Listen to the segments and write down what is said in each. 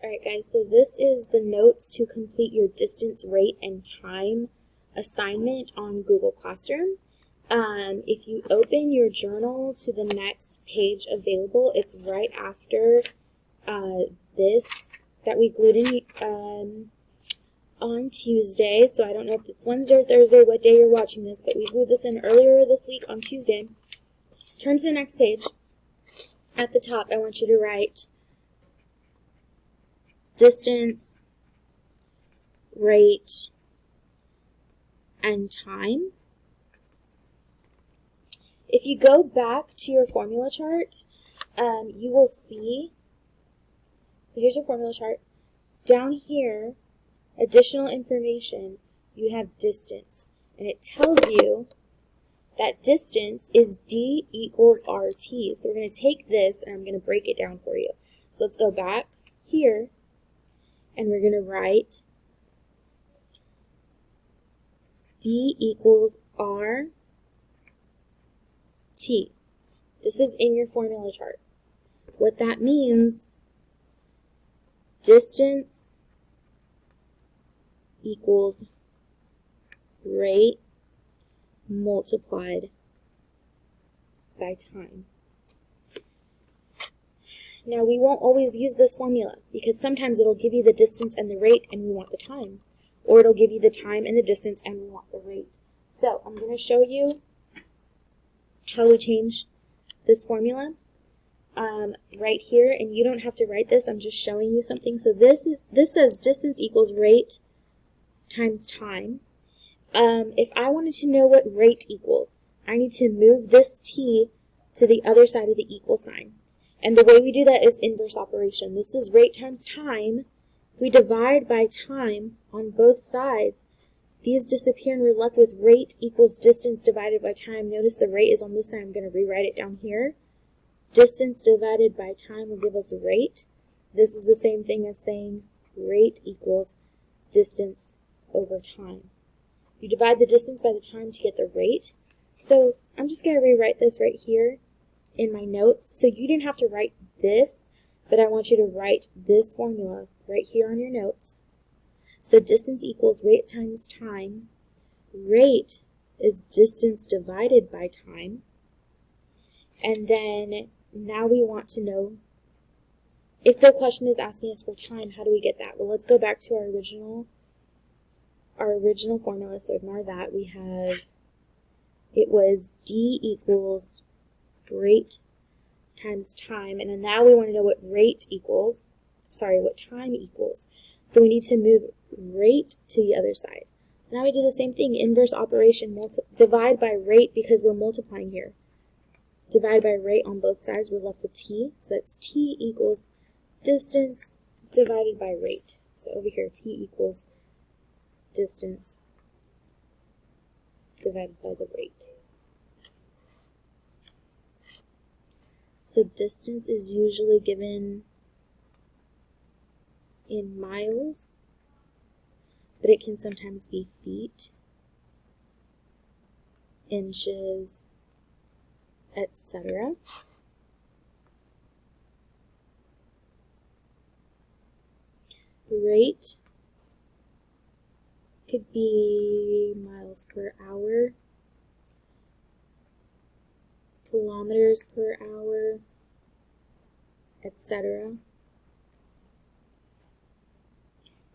Alright guys, so this is the notes to complete your distance, rate, and time assignment on Google Classroom. If you open your journal to the next page available, it's right after this that we glued in on Tuesday. So I don't know if it's Wednesday or Thursday, what day you're watching this, but we glued this in earlier this week on Tuesday. Turn to the next page. At the top, I want you to write distance, rate, and time. If you go back to your formula chart, you will see, so here's your formula chart. Down here, additional information, you have distance. And it tells you that distance is D equals RT. So we're going to take this and I'm going to break it down for you. So let's go back here and we're going to write D equals RT. This is in your formula chart. What that means, distance equals rate multiplied by time. Now we won't always use this formula because sometimes it'll give you the distance and the rate and we want the time. Or it'll give you the time and the distance and we want the rate. So I'm going to show you how we change this formula right here, and you don't have to write this, I'm just showing you something. So this says distance equals rate times time. If I wanted to know what rate equals, I need to move this t to the other side of the equal sign. And the way we do that is inverse operation. This is rate times time. If we divide by time on both sides, these disappear and we're left with rate equals distance divided by time. Notice the rate is on this side. I'm going to rewrite it down here. Distance divided by time will give us rate. This is the same thing as saying rate equals distance over time. You divide the distance by the time to get the rate. So I'm just going to rewrite this right here in my notes. So you didn't have to write this, but I want you to write this formula right here on your notes. So distance equals rate times time. Rate is distance divided by time. And then now we want to know, if the question is asking us for time, how do we get that? Well, let's go back to our original formula. So ignore that. We have, it was D equals rate times time. And then now we want to know what what time equals. So we need to move rate to the other side. So now we do the same thing, inverse operation, divide by rate because we're multiplying here. Divide by rate on both sides, we're left with t. So that's t equals distance divided by rate. So over here, t equals distance divided by the rate. So distance is usually given in miles, but it can sometimes be feet, inches, etc. Rate could be miles per hour, kilometers per hour, etc.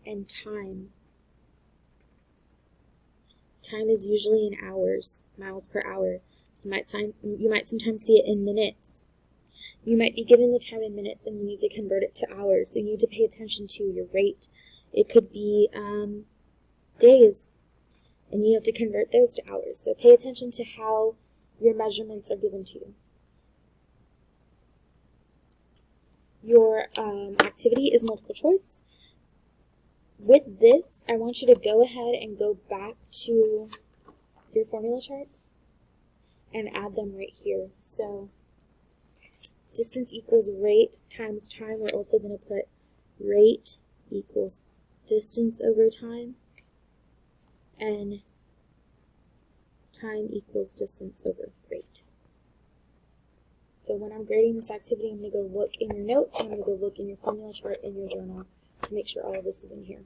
And time. Time is usually in hours, miles per hour. You might sometimes see it in minutes. You might be given the time in minutes and you need to convert it to hours. So you need to pay attention to your rate. It could be days, and you have to convert those to hours. So pay attention to how your measurements are given to you. Your activity is multiple choice. With this, I want you to go ahead and go back to your formula chart and add them right here. So distance equals rate times time. We're also going to put rate equals distance over time, and time equals distance over rate. So when I'm grading this activity, I'm going to go look in your notes, and I'm going to go look in your formula chart in your journal to make sure all of this is in here.